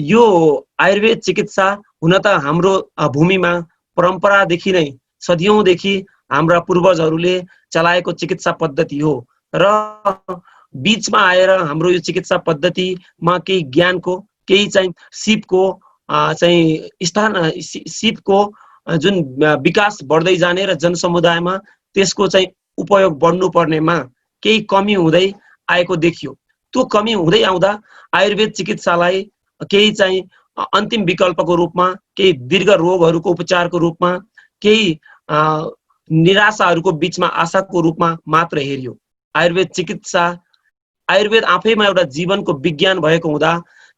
यो आयुर्वेद चिकित्सा हुन त हाम्रो भूमिमा परम्परादेखि नै सदियौंदेखि हाम्रा पूर्वजहरूले चलाएको चिकित्सा पद्धति हो र बीचमा आएर हाम्रो यो चिकित्सा पद्धतिमा केही ज्ञानको केही चाहिँ सिपको सिपको जुन विकास बढ्दै जाने र जनसमुदायमा त्यसको चाहिँ उपयोग बढ्नु पर्नेमा केही कमी हुँदै आएको देखियो। त्यो कमी हुँदै आउँदा आयुर्वेद चिकित्सालाई केही चाहिँ अन्तिम विकल्पको रूपमा, केही दीर्घ रोगहरूको उपचारको रूपमा, केही निराशाहरूको बीचमा आशाको रूपमा मात्र हेरियो। आयुर्वेद चिकित्सा, आयुर्वेद आफैमा एउटा जीवनको विज्ञान भएको हुँदा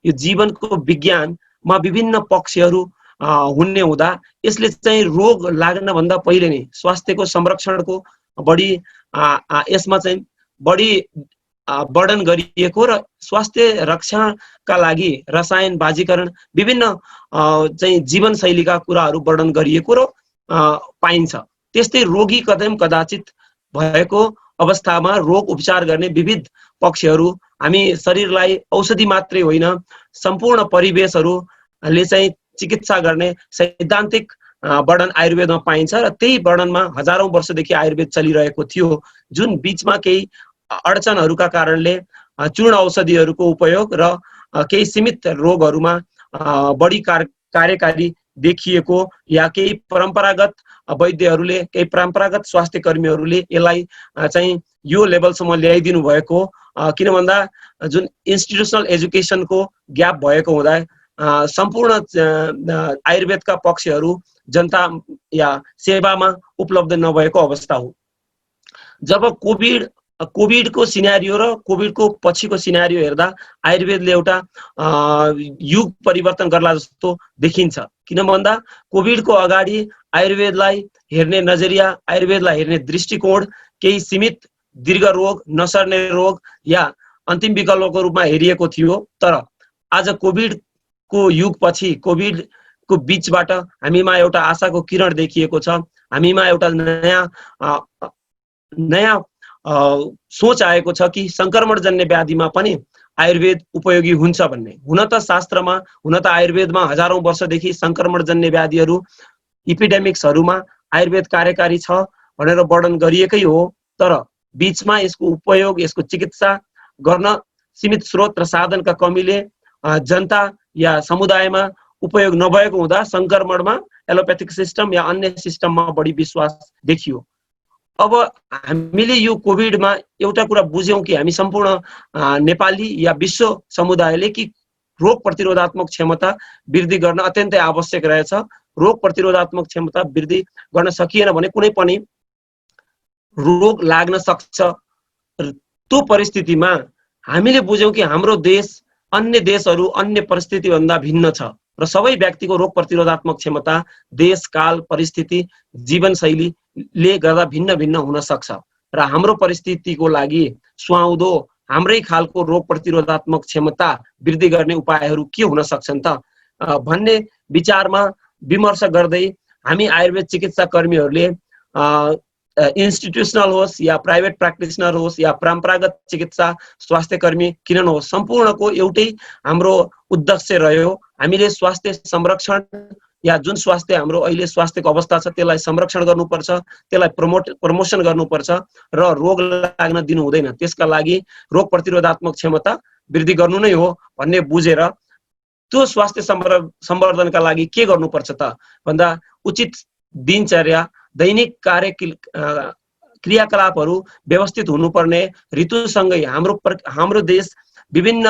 यो जीवनको विज्ञानमा विभिन्न पक्षहरू हुने हुँदा यसले चाहिँ रोग लाग्न भन्दा पहिले नै स्वास्थ्यको संरक्षणको बढी यसमा चाहिँ बढी वर्णन गरिएको र स्वास्थ्य रक्षाका लागि रसायन बाजीकरण विभिन्न चाहिँ जीवनशैलीका कुराहरू वर्णन गरिएको र पाइन्छ। त्यस्तै रोगी कदाचित भएको अवस्थामा रोग उपचार गर्ने विविध पक्षहरू हामी शरीरलाई औषधि मात्रै होइन सम्पूर्ण परिवेशहरूले चाहिँ चिकित्सा गर्ने सैद्धान्तिक वर्णन आयुर्वेदमा पाइन्छ र त्यही वर्णनमा हजारौं वर्षदेखि आयुर्वेद चलिरहेको थियो। जुन बीचमा केही अडचनहरूका कारणले चूर्ण औषधिहरूको उपयोग र केही सीमित रोगहरूमा बढी कार्यकारी देखिएको या केही परम्परागत वैद्यहरूले, केही परम्परागत स्वास्थ्य कर्मीहरूले यसलाई चाहिँ यो लेभलसम्म ल्याइदिनु भएको, किन भन्दा जुन इन्स्टिट्युसनल एजुकेसनको ग्याप भएको हुँदा सम्पूर्ण आयुर्वेदका पक्षहरू जनता या सेवामा उपलब्ध नभएको अवस्था हो। जब कोभिडको सिनारियो र कोभिडको पछिको सिनारियो हेर्दा आयुर्वेदले एउटा युग परिवर्तन गर्ला जस्तो देखिन्छ। किन भन्दा कोभिडको अगाडि आयुर्वेदलाई हेर्ने नजरिया, आयुर्वेदलाई हेर्ने दृष्टिकोण केही सीमित दीर्घ रोग, नसर्ने रोग या अन्तिम विकल्पको रूपमा हेरिएको थियो। तर आज कोभिडको युगपछि, कोभिडको बीचबाट हामीमा एउटा आशाको किरण देखिएको छ। हामीमा एउटा नयाँ सोच आएको छ कि संक्रमणजन्य व्याधिमा पनि आयुर्वेद उपयोगी हुन्छ भन्ने। हुन त शास्त्रमा, हुन त आयुर्वेदमा हजारौं वर्षदेखि संक्रमणजन्य व्याधिहरू, इपिडेमिक्सहरूमा आयुर्वेद कार्यकारी छ भनेर वर्णन गरिएकै हो। तर बीचमा यसको उपयोग, यसको चिकित्सा गर्न सीमित स्रोत र साधनका कमीले जनता या समुदायमा उपयोग नभएको हुँदा संक्रमणमा एलोप्याथिक सिस्टम या अन्य सिस्टममा बढी विश्वास देखियो। अब हामीले यो कोभिडमा एउटा कुरा बुझ्यौं कि हामी सम्पूर्ण नेपाली या विश्व समुदायले कि रोग प्रतिरोधात्मक क्षमता वृद्धि गर्न अत्यन्तै आवश्यक रहेछ। रोग प्रतिरोधात्मक क्षमता वृद्धि गर्न सकिएन भने कुनै पनि रोग लाग्न सक्छ। त्यो परिस्थितिमा हामीले बुझ्यौं कि हाम्रो देश अन्य देशहरू, अन्य परिस्थिति भन्दा भिन्न छ र सबै व्यक्तिको रोग प्रतिरोधात्मक क्षमता देश, काल, परिस्थिति, जीवनशैलीले गर्दा भिन्न भिन्न हुन सक्छ र हाम्रो परिस्थितिको लागि सुहाउँदो हाम्रै खालको रोग प्रतिरोधात्मक क्षमता वृद्धि गर्ने उपायहरू के हुन सक्छन् त भन्ने विचारमा विमर्श गर्दै हामी आयुर्वेद चिकित्सा कर्मीहरूले इन्स्टिट्युसनल होस् या प्राइभेट प्र्याक्टिसनर होस् या परम्परागत चिकित्सा स्वास्थ्य कर्मी किन नहोस्, सम्पूर्णको एउटै हाम्रो उद्देश्य रह्यो। हामीले स्वास्थ्य संरक्षण या जुन स्वास्थ्य हाम्रो अहिले स्वास्थ्यको अवस्था छ त्यसलाई संरक्षण गर्नुपर्छ, त्यसलाई प्रमोसन गर्नुपर्छ र रोग लाग्न दिनु हुँदैन। त्यसका लागि रोग प्रतिरोधात्मक क्षमता वृद्धि गर्नु नै हो भन्ने बुझेर त्यो स्वास्थ्य सम्वर्धनका लागि के गर्नुपर्छ त भन्दा उचित दिनचर्या, दैनिक क्रियाकलापहरू व्यवस्थित हुनुपर्ने, ऋतुसँगै हाम्रो देश विभिन्न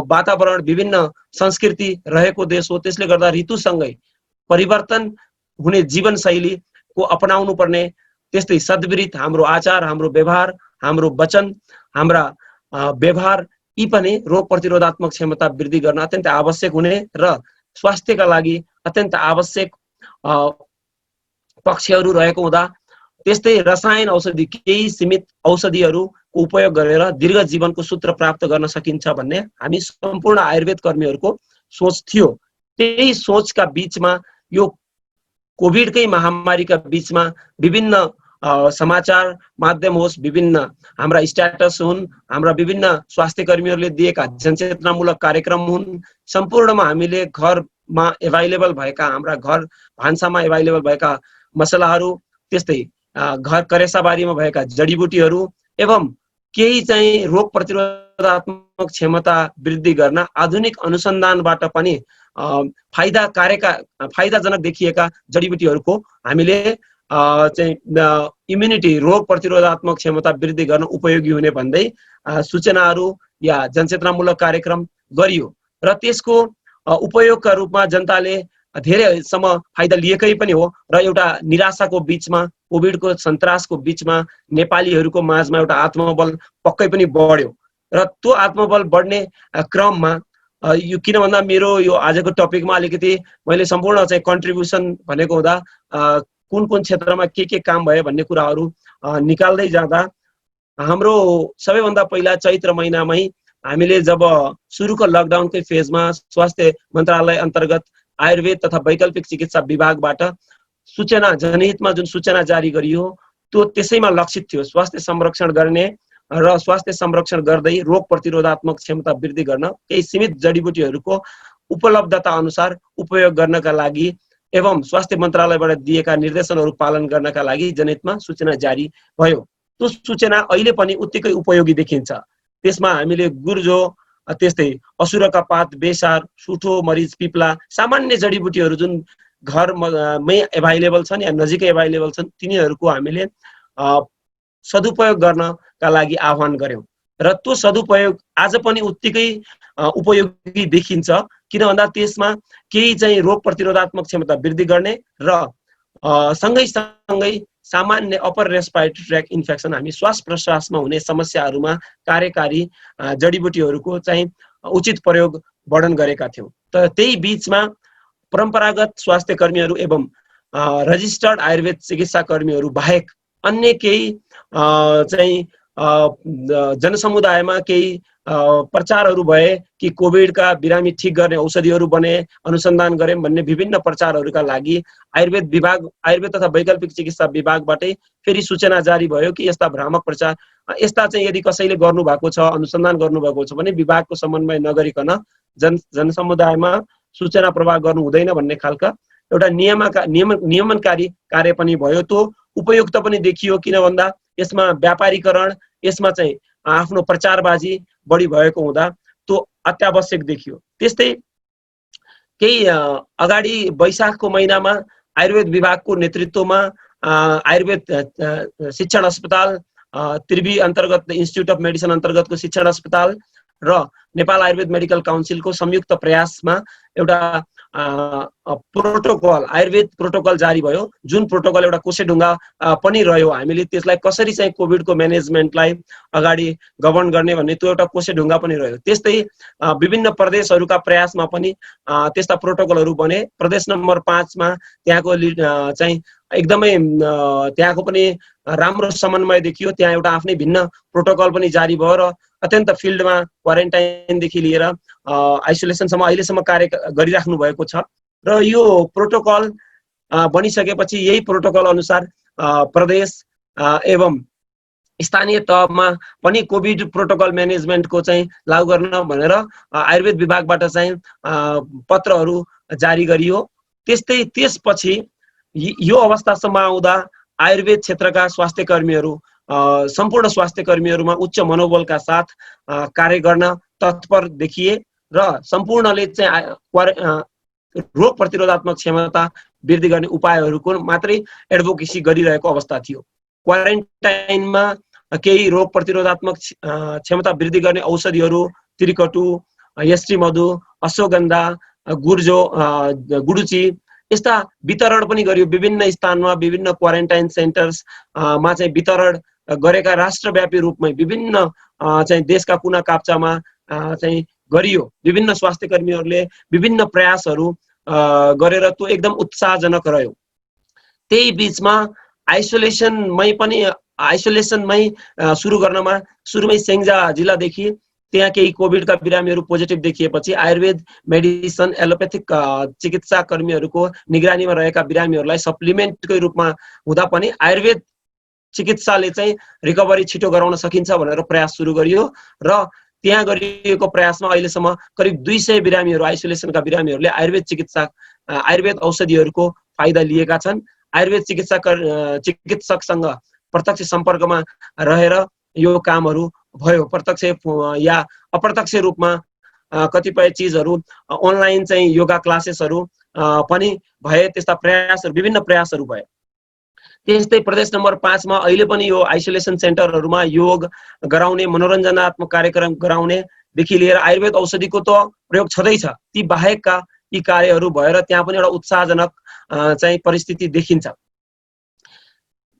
वातावरण, विभिन्न संस्कृति रहेको देश हो। त्यसले गर्दा ऋतुसँगै परिवर्तन हुने जीवनशैलीको अपनाउनु पर्ने, त्यस्तै सद्विरित हाम्रो आचार, हाम्रो व्यवहार, हाम्रो वचन, हाम्रा व्यवहार यी पनि रोग प्रतिरोधात्मक क्षमता वृद्धि गर्न अत्यन्त आवश्यक हुने र स्वास्थ्यका लागि अत्यन्त आवश्यक पक्षहरू रहेको हुँदा त्यस्तै रसायन औषधि, केही सीमित औषधिहरूको उपयोग गरेर दीर्घ जीवनको सूत्र प्राप्त गर्न सकिन्छ भन्ने हामी सम्पूर्ण आयुर्वेद कर्मीहरूको सोच थियो। त्यही सोचका बीचमा यो कोभिडकै महामारीका बीचमा विभिन्न समाचार माध्यम होस्, विभिन्न हाम्रा स्ट्याटस हुन्, हाम्रा विभिन्न स्वास्थ्य कर्मीहरूले दिएका जनचेतनामूलक कार्यक्रम हुन्, सम्पूर्णमा हामीले घरमा एभाइलेबल भएका, हाम्रा घर भान्सामा एभाइलेबल भएका मसलाहरू, त्यस्तै घर करेसाबारीमा भएका जडीबुटीहरू एवं केही चाहिँ रोग प्रतिरोधात्मक क्षमता वृद्धि गर्न आधुनिक अनुसन्धानबाट पनि फाइदाजनक देखिएका जडीबुटीहरूको हामीले चाहिँ इम्युनिटी, रोग प्रतिरोधात्मक क्षमता वृद्धि गर्न उपयोगी हुने भन्दै सूचनाहरू या जनचेतनामूलक कार्यक्रम गरियो र त्यसको उपयोगका रूपमा जनताले धेरैसम्म फाइदा लिएकै पनि हो र एउटा निराशाको बीचमा, कोभिडको सन्तासको बीचमा नेपालीहरूको माझमा एउटा आत्मबल पक्कै पनि बढ्यो र त्यो आत्मबल बढ्ने क्रममा यो किन भन्दा मेरो यो आजको टपिकमा अलिकति मैले सम्पूर्ण चाहिँ कन्ट्रिब्युसन भनेको हुँदा कुन कुन क्षेत्रमा के काम भयो भन्ने कुराहरू निकाल्दै जाँदा हाम्रो सबैभन्दा पहिला चैत्र महिनामै हामीले जब सुरुको लकडाउनकै फेजमा स्वास्थ्य मन्त्रालय अन्तर्गत आयुर्वेद तथा वैकल्पिक चिकित्सा विभागबाट सूचना, जनहितमा जुन सूचना जारी गरियो त्यो त्यसैमा लक्षित थियो। स्वास्थ्य संरक्षण गर्ने र स्वास्थ्य संरक्षण गर्दै रोग प्रतिरोधात्मक क्षमता वृद्धि गर्न केही सीमित जडीबुटीहरूको उपलब्धता अनुसार उपयोग गर्नका लागि एवं स्वास्थ्य मन्त्रालयबाट दिएका निर्देशनहरू पालन गर्नका लागि जनहितमा सूचना जारी भयो। त्यो सूचना अहिले पनि उत्तिकै उपयोगी देखिन्छ। त्यसमा हामीले गुर्जो, त्यस्तै असुरका पात, बेसार, सुठो, मरिच, पिप्ला, सामान्य जडीबुटीहरू जुन घरमै एभाइलेबल छन् या नजिकै एभाइलेबल छन् तिनीहरूको हामीले सदुपयोग गर्नका लागि आह्वान गर्यौं र त्यो सदुपयोग आज पनि उत्तिकै उपयोगी देखिन्छ। किन भन्दा त्यसमा केही चाहिँ रोग प्रतिरोधात्मक क्षमता वृद्धि गर्ने र सँगै सामान्य अपर रेस्पिरेटरी ट्र्याक इन्फेक्सन, हामी श्वास प्रश्वासमा हुने समस्याहरूमा कार्यकारी जडीबुटीहरूको चाहिँ उचित प्रयोग वर्णन गरेका थियौं। तर त्यही बीचमा परम्परागत स्वास्थ्य कर्मीहरू एवं रजिस्टर्ड आयुर्वेद चिकित्सा कर्मीहरू बाहेक अन्य केही चाहिँ जनसमुदायमा केही प्रचारहरू भए कि कोभिडका बिरामी ठिक गर्ने औषधिहरू बने, अनुसन्धान गरे भन्ने विभिन्न प्रचारहरूका लागि आयुर्वेद तथा वैकल्पिक चिकित्सा विभागबाटै फेरि सूचना जारी भयो कि यस्ता भ्रामक प्रचार, यस्ता चाहिँ यदि कसैले गर्नुभएको छ, अनुसन्धान गर्नुभएको छ भने विभागको समन्वय नगरिकन जनसमुदायमा सूचना प्रवाह गर्नु हुँदैन भन्ने खालका एउटा नियमनकारी कार्य पनि भयो। त्यो उपयुक्त पनि देखियो, किन भन्दा यसमा व्यापारीकरण, यसमा चाहिँ आफ्नो प्रचारबाजी बढी भएको हुँदा त्यो अत्यावश्यक देखियो। त्यस्तै केही अगाडि वैशाखको महिनामा आयुर्वेद विभागको नेतृत्वमा आयुर्वेद शिक्षण अस्पताल, त्रिवी अन्तर्गत इन्स्टिच्युट अफ मेडिसिन अन्तर्गतको शिक्षण अस्पताल र नेपाल आयुर्वेद मेडिकल काउन्सिलको संयुक्त प्रयासमा एउटा प्रोटोकल, आयुर्वेद प्रोटोकल जारी भयो, जुन प्रोटोकल एउटा कोसेढुङ्गा पनि रह्यो। हामीले त्यसलाई कसरी चाहिँ कोभिडको म्यानेजमेन्टलाई अगाडि गभर्न गर्ने भन्ने त्यो एउटा कोसेढुङ्गा पनि रह्यो। त्यस्तै विभिन्न प्रदेशहरूका प्रयासमा पनि त्यस्ता प्रोटोकलहरू बने। प्रदेश नम्बर 5 मा त्यहाँको चाहिँ एकदमै त्यहाँको पनि राम्रो समन्वय देखियो। त्यहाँ एउटा आफ्नै भिन्न प्रोटोकल पनि जारी भयो र अत्यन्त फिल्डमा क्वारेन्टाइनदेखि लिएर आइसोलेसनसम्म अहिलेसम्म कार्य गरिराख्नु भएको छ र यो प्रोटोकल बनिसकेपछि यही प्रोटोकल अनुसार प्रदेश एवं स्थानीय तहमा पनि कोभिड प्रोटोकल म्यानेजमेन्टको चाहिँ लागू गर्न भनेर आयुर्वेद विभागबाट चाहिँ पत्रहरू जारी गरियो। त्यस्तै त्यसपछि यो अवस्थासम्म आउँदा आयुर्वेद क्षेत्रका स्वास्थ्य कर्मीहरू, सम्पूर्ण स्वास्थ्य कर्मीहरूमा उच्च मनोबलका साथ कार्य गर्न तत्पर देखिए र सम्पूर्णले चाहिँ रोग प्रतिरोधात्मक क्षमता वृद्धि गर्ने उपायहरूको मात्रै एडभोकेसी गरिरहेको अवस्था थियो। क्वारेन्टाइनमा केही रोग प्रतिरोधात्मक क्षमता वृद्धि गर्ने औषधिहरू त्रिकटु, यष्टिमधु, अश्वगन्धा, गुर्जो, गुडुची यस्ता वितरण पनि गरियो। विभिन्न स्थानमा, विभिन्न क्वारेन्टाइन सेन्टर्समा चाहिँ वितरण गरेका राष्ट्रव्यापी रूपमै विभिन्न चाहिँ देशका कुना काप्चामा चाहिँ गरियो। विभिन्न स्वास्थ्य कर्मीहरूले विभिन्न प्रयासहरू गरेर त्यो एकदम उत्साहजनक रह्यो। त्यही बीचमा आइसोलेसनमै सुरु गर्नमा सुरुमै स्याङ्जा जिल्लादेखि त्यहाँ केही कोभिडका बिरामीहरू पोजिटिभ देखिएपछि आयुर्वेद मेडिसिन एलोप्याथिक चिकित्सा कर्मीहरूको निगरानीमा रहेका बिरामीहरूलाई सप्लिमेन्टकै रूपमा हुँदा पनि आयुर्वेद चिकित्साले चाहिँ रिकभरी छिटो गराउन सकिन्छ भनेर प्रयास सुरु गरियो र त्यहाँ गरिएको प्रयासमा अहिलेसम्म करिब 200 बिरामीहरू आइसोलेसनका बिरामीहरूले आयुर्वेद औषधिहरूको फाइदा लिएका छन्। आयुर्वेद चिकित्सकसँग प्रत्यक्ष सम्पर्कमा रहेर यो कामहरू भयो। प्रत्यक्ष या अप्रत्यक्ष रूपमा कतिपय चिजहरू अनलाइन चाहिँ योगा क्लासेसहरू पनि भए। त्यस्ता प्रयासहरू विभिन्न प्रयासहरू भए। त्यस्तै प्रदेश नम्बर 5 मा अहिले पनि यो आइसोलेसन सेन्टरहरूमा योग गराउने, मनोरञ्जनात्मक कार्यक्रम गराउनेदेखि लिएर आयुर्वेद औषधिको त प्रयोग छँदैछ, ती बाहेकका यी कार्यहरू भएर त्यहाँ पनि एउटा उत्साहजनक चाहिँ परिस्थिति देखिन्छ।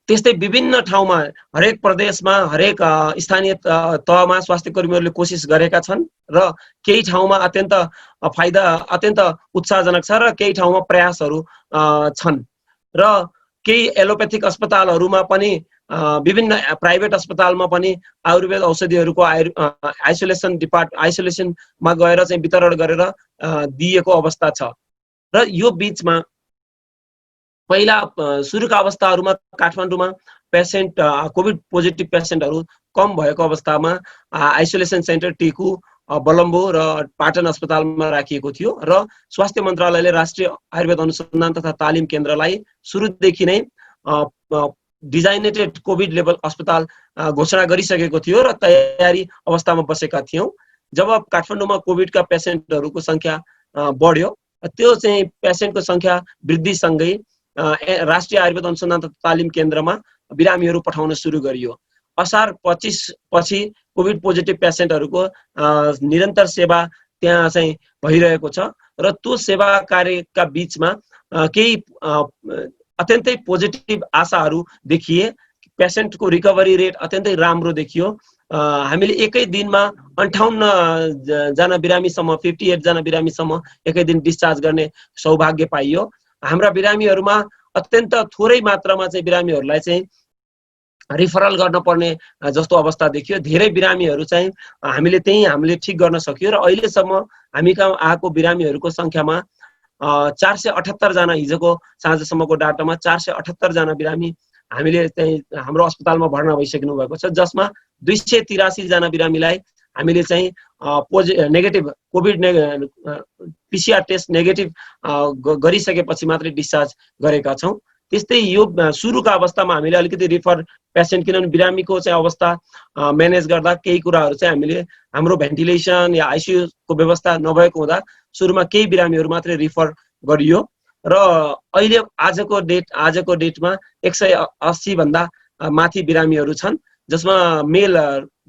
त्यस्तै विभिन्न ठाउँमा हरेक प्रदेशमा हरेक स्थानीय तहमा स्वास्थ्य कर्मीहरूले कोसिस गरेका छन् र केही ठाउँमा अत्यन्त उत्साहजनक छ र केही ठाउँमा प्रयासहरू छन् र केही एलोप्याथिक अस्पतालहरूमा पनि विभिन्न प्राइभेट अस्पतालमा पनि आयुर्वेद औषधिहरूको आइसोलेसनमा गएर चाहिँ वितरण गरेर दिएको अवस्था छ। र यो बीचमा पहिला सुरुका अवस्थाहरूमा काठमाडौँमा पेसेन्ट कोभिड पोजिटिभ पेसेन्टहरू कम भएको अवस्थामा आइसोलेसन सेन्टर टेकु, बलम्बो र पाटन अस्पतालमा राखिएको थियो र स्वास्थ्य मन्त्रालयले राष्ट्रिय आयुर्वेद अनुसन्धान तथा तालिम केन्द्रलाई सुरुदेखि नै डिजाइनेटेड कोभिड लेभल अस्पताल घोषणा गरिसकेको थियो र तयारी अवस्थामा बसेका थियौँ। जब काठमाडौँमा कोभिडका पेसेन्टहरूको सङ्ख्या बढ्यो, त्यो चाहिँ पेसेन्टको सङ्ख्या वृद्धिसँगै राष्ट्रिय आयुर्वेद अनुसन्धान तथा तालिम केन्द्रमा बिरामीहरू पठाउन सुरु गरियो। असार 25 पछि कोभिड पोजिटिभ पेसेन्टहरूको निरन्तर सेवा त्यहाँ चाहिँ भइरहेको छ र त्यो सेवा कार्यका बीचमा केही अत्यन्तै पोजिटिभ आशाहरू देखिए। पेसेन्टको रिकभरी रेट अत्यन्तै राम्रो देखियो। हामीले एकै दिनमा 58 जना बिरामीसम्म 58 जना बिरामीसम्म एकै दिन डिस्चार्ज गर्ने सौभाग्य पाइयो। हाम्रा बिरामीहरूमा अत्यन्त थोरै मात्रामा चाहिँ बिरामीहरूलाई चाहिँ रिफरल गर्न पर्ने जस्तो अवस्था देखियो। धेरै बिरामीहरू चाहिँ हामीले ठिक गर्न सकियो र अहिलेसम्म हामी कहाँ आएको बिरामीहरूको सङ्ख्यामा 478 जना, हिजोको साँझसम्मको डाटामा 478 जना बिरामी हामीले चाहिँ हाम्रो अस्पतालमा भर्ना भइसक्नु भएको छ, जसमा 283 जना बिरामीलाई हामीले चाहिँ negative covid PCR test negative गरिसकेपछि मात्रै डिस्चार्ज गरेका छौँ। त्यस्तै यो सुरुका अवस्थामा हामीले अलिकति रिफर पेसेन्ट, किनभने बिरामीको चाहिँ अवस्था म्यानेज गर्दा केही कुराहरू चाहिँ हामीले हाम्रो भेन्टिलेसन या आइसियुको व्यवस्था नभएको हुँदा सुरुमा केही बिरामीहरू मात्रै रिफर गरियो र अहिले आजको डेटमा 180 भन्दा माथि बिरामीहरू छन्, जसमा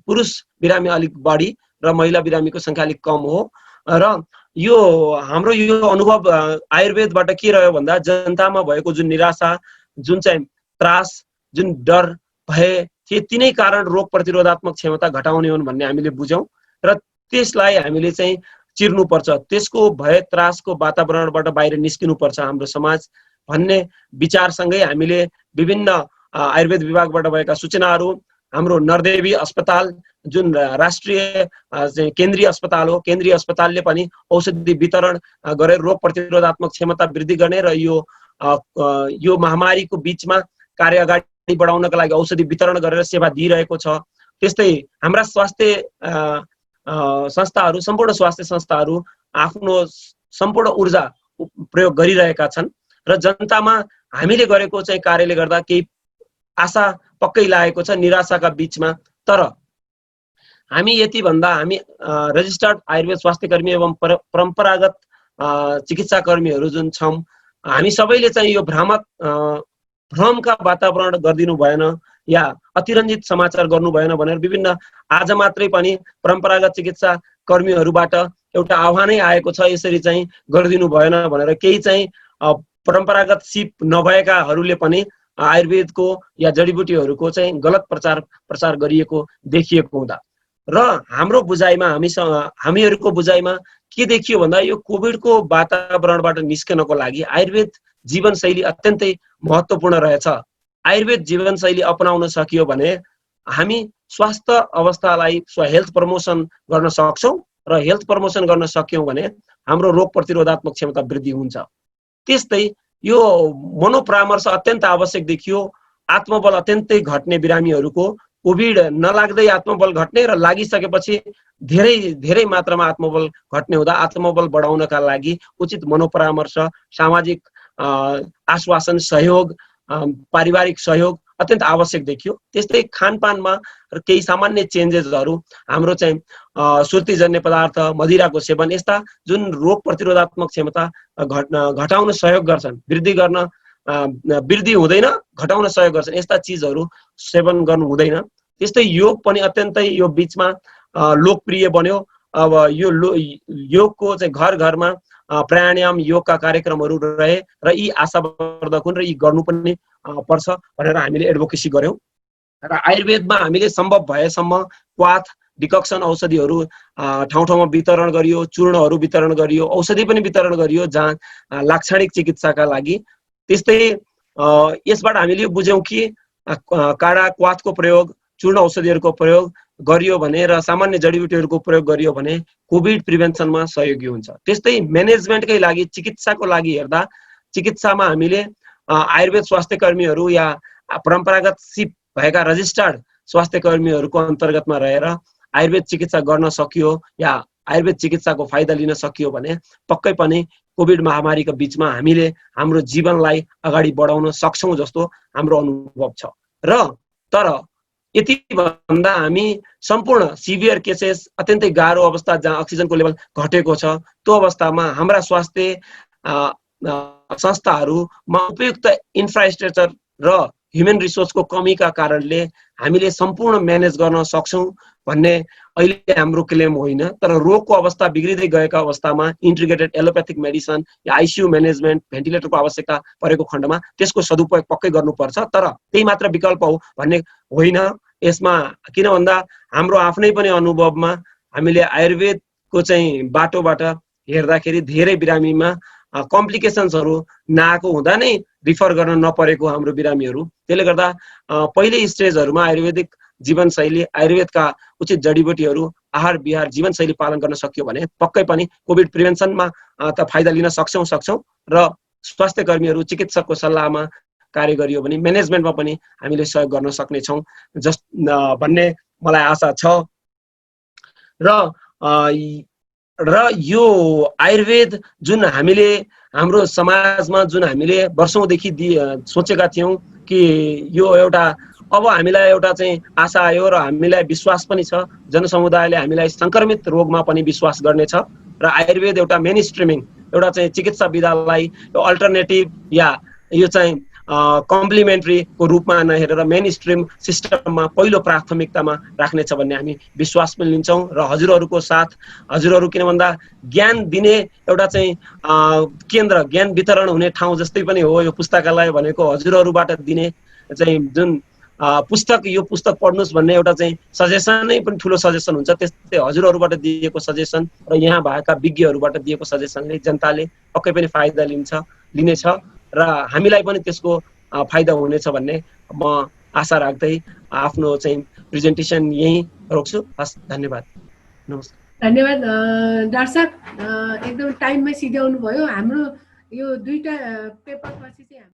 पुरुष बिरामी अलिक बढी र महिला बिरामीको सङ्ख्या अलिक कम हो। र हाम्रो यो अनुभव आयुर्वेदबाट के रह्यो भन्दा जनतामा भएको जुन निराशा, जुन चाहिँ त्रास, जुन डर भए थिए, तिनै कारण रोग प्रतिरोधात्मक क्षमता घटाउने हुन् भन्ने हामीले बुझ्यौँ र त्यसलाई हामीले चाहिँ चिर्नुपर्छ। त्यसको भय त्रासको वातावरणबाट बाहिर निस्किनुपर्छ हाम्रो समाज भन्ने विचारसँगै हामीले विभिन्न आयुर्वेद विभागबाट भएका सूचनाहरू, हाम्रो नरदेवी अस्पताल जुन राष्ट्रिय केन्द्रीय अस्पताल हो, केन्द्रीय अस्पतालले पनि औषधि वितरण गरेर रोग प्रतिरोधात्मक क्षमता वृद्धि गर्ने र यो महामारीको बीचमा कार्य अगाडि बढाउनका लागि औषधि वितरण गरेर सेवा दिइरहेको छ। त्यस्तै हाम्रा सम्पूर्ण स्वास्थ्य संस्थाहरू आफ्नो सम्पूर्ण ऊर्जा प्रयोग गरिरहेका छन् र जनतामा हामीले गरेको चाहिँ कार्यले गर्दा केही आशा पक्कै लागेको छ निराशाका बीचमा। तर हामी यति भन्दा हामी रजिस्टर्ड आयुर्वेद स्वास्थ्य कर्मी एवं परम्परागत चिकित्सा कर्मीहरू जुन छौँ, हामी सबैले चाहिँ यो भ्रमका वातावरण गरिदिनु भएन या अतिरञ्जित समाचार गर्नु भएन भनेर विभिन्न आज मात्रै पनि परम्परागत चिकित्सा कर्मीहरूबाट एउटा आह्वानै आएको छ, यसरी चाहिँ गरिदिनु भएन भनेर। केही चाहिँ परम्परागत सिप नभएकाहरूले पनि आयुर्वेदको या जडीबुटीहरूको चाहिँ गलत प्रचार गरिएको देखिएको हुँदा र हाम्रो बुझाइमा हामीहरूको बुझाइमा के देखियो भन्दा यो कोभिडको वातावरणबाट निस्कनको लागि आयुर्वेद जीवनशैली अत्यन्तै महत्त्वपूर्ण रहेछ। आयुर्वेद जीवनशैली अपनाउन सकियो भने हामी स्वास्थ्य अवस्थालाई हेल्थ प्रमोसन गर्न सक्छौँ र हेल्थ प्रमोसन गर्न सक्यौँ भने हाम्रो रोग प्रतिरोधात्मक क्षमता वृद्धि हुन्छ। त्यस्तै यो मनोपरामर्श अत्यन्त आवश्यक देखियो। आत्मबल अत्यन्तै घट्ने बिरामीहरूको कोभिड नलाग्दै आत्मबल घट्ने र लागिसकेपछि धेरै धेरै मात्रामा आत्मबल घट्ने हुँदा आत्मबल बढाउनका लागि उचित मनोपरामर्श, सामाजिक आश्वासन, सहयोग, पारिवारिक सहयोग अत्यन्त आवश्यक देखियो। त्यस्तै खानपानमा केही सामान्य चेन्जेसहरू हाम्रो चाहिँ सुर्तीजन्य पदार्थ, मदिराको सेवन यस्ता जुन रोग प्रतिरोधात्मक क्षमता घटाउन सहयोग गर्छन्, वृद्धि हुँदैन, घटाउन सहयोग गर्छन्, यस्ता चिजहरू सेवन गर्नु हुँदैन। त्यस्तै योग पनि अत्यन्तै यो बीचमा लोकप्रिय बन्यो। अब यो योगको चाहिँ घर घरमा प्राणायाम योगका कार्यक्रमहरू रहे र यी आशावर्धक हुन् र यी गर्नु पनि पर्छ भनेर हामीले एडभोकेसी गर्यौं। र आयुर्वेदमा हामीले सम्भव भएसम्म क्वाथ, डिकक्सन औषधिहरू ठाउँ ठाउँमा वितरण गरियो, चूर्णहरू वितरण गरियो, औषधि पनि वितरण गरियो जहाँ लाक्षणिक चिकित्साका लागि। त्यस्तै यसबाट हामीले यो बुझ्यौं कि काढा, क्वाथको प्रयोग, चूर्ण औषधिहरूको प्रयोग गरियो भने र सामान्य जडीबुटीहरूको प्रयोग गरियो भने कोभिड प्रिभेन्सनमा सहयोगी हुन्छ। त्यस्तै म्यानेजमेन्टकै लागि, चिकित्साको लागि हेर्दा चिकित्सामा हामीले आयुर्वेद स्वास्थ्य कर्मीहरू या परम्परागत सिप भएका रजिस्टर्ड स्वास्थ्य कर्मीहरूको अन्तर्गतमा रहेर आयुर्वेद चिकित्सा गर्न सकियो या आयुर्वेद चिकित्साको फाइदा लिन सकियो भने पक्कै पनि कोभिड महामारीको बीचमा हामीले हाम्रो जीवनलाई अगाडि बढाउन सक्छौं जस्तो हाम्रो अनुभव छ। र तर यति भन्दा हामी सम्पूर्ण सिभियर केसेस, अत्यन्तै गाह्रो अवस्था जहाँ अक्सिजनको लेभल घटेको छ, त्यो अवस्थामा हाम्रा स्वास्थ्य संस्थाहरूमा उपयुक्त इन्फ्रास्ट्रक्चर र ह्युमन रिसोर्सको कमीका कारणले हामीले सम्पूर्ण म्यानेज गर्न सक्छौं भन्ने अहिले हाम्रो क्लेम होइन। तर रोगको अवस्था बिग्रिँदै गएका अवस्थामा इन्टिग्रेटेड एलोप्याथिक मेडिसिन या आइसियु म्यानेजमेन्ट, भेन्टिलेटरको आवश्यकता परेको खण्डमा त्यसको सदुपयोग पक्कै गर्नुपर्छ। तर त्यही मात्र विकल्प हो भन्ने होइन। यसमा किन भन्दा हाम्रो आफ्नै पनि अनुभवमा हामीले आयुर्वेदको चाहिँ बाटोबाट हेर्दाखेरि धेरै बिरामीमा कम्प्लिकेसन्सहरू नआएको हुँदा नै रिफर गर्न नपरेको हाम्रो बिरामीहरू। त्यसले गर्दा पहिले स्टेजहरूमा आयुर्वेदिक जीवनशैली, आयुर्वेदका उचित जडीबुटीहरू, आहार विहार, जीवनशैली पालन गर्न सकियो भने पक्कै पनि कोभिड प्रिभेन्सनमा त फाइदा लिन सक्छौं र स्वास्थ्य कर्मीहरू चिकित्सकको सल्लाहमा कार्य गरियो भने म्यानेजमेन्टमा पनि हामीले सहयोग गर्न सक्नेछौँ भन्ने मलाई आशा छ। र यो आयुर्वेद जुन हामीले हाम्रो समाजमा जुन हामीले वर्षौंदेखि सोचेका थियौं कि यो एउटा अब हामीलाई एउटा चाहिँ आशा आयो र हामीलाई विश्वास पनि छ, जनसमुदायले हामीलाई संक्रमित रोगमा पनि विश्वास गर्नेछ र आयुर्वेद एउटा मेन स्ट्रिमिङ, एउटा चाहिँ चिकित्सा विधालाई अल्टरनेटिभ या यो चाहिँ कम्प्लिमेन्ट्रीको रूपमा नहेरेर मेन स्ट्रिम सिस्टममा पहिलो प्राथमिकतामा राख्नेछ भन्ने हामी विश्वास पनि लिन्छौँ। र हजुरहरूको साथ, हजुरहरू किन भन्दा ज्ञान दिने एउटा चाहिँ केन्द्र, ज्ञान वितरण हुने ठाउँ जस्तै पनि हो यो पुस्तकालय भनेको। हजुरहरूबाट दिने चाहिँ जुन पुस्तक, यो पुस्तक पढ्नुस् भन्ने एउटा चाहिँ सजेसनै पनि ठुलो सजेसन हुन्छ। त्यस्तै हजुरहरूबाट दिएको सजेसन र यहाँ भएका विज्ञहरूबाट दिएको सजेसनले जनताले पक्कै पनि फाइदा लिनेछ र हामीलाई पनि त्यसको फाइदा हुनेछ भन्ने म आशा राख्दै आफ्नो चाहिँ प्रेजेन्टेसन यही रोक्छु। हस्, धन्यवाद, नमस्कार। धन्यवाद डाक्टर साहब, एकदम टाइममै सिध्याउनु भयो। हाम्रो यो दुईटा पेपर पछि चाहिँ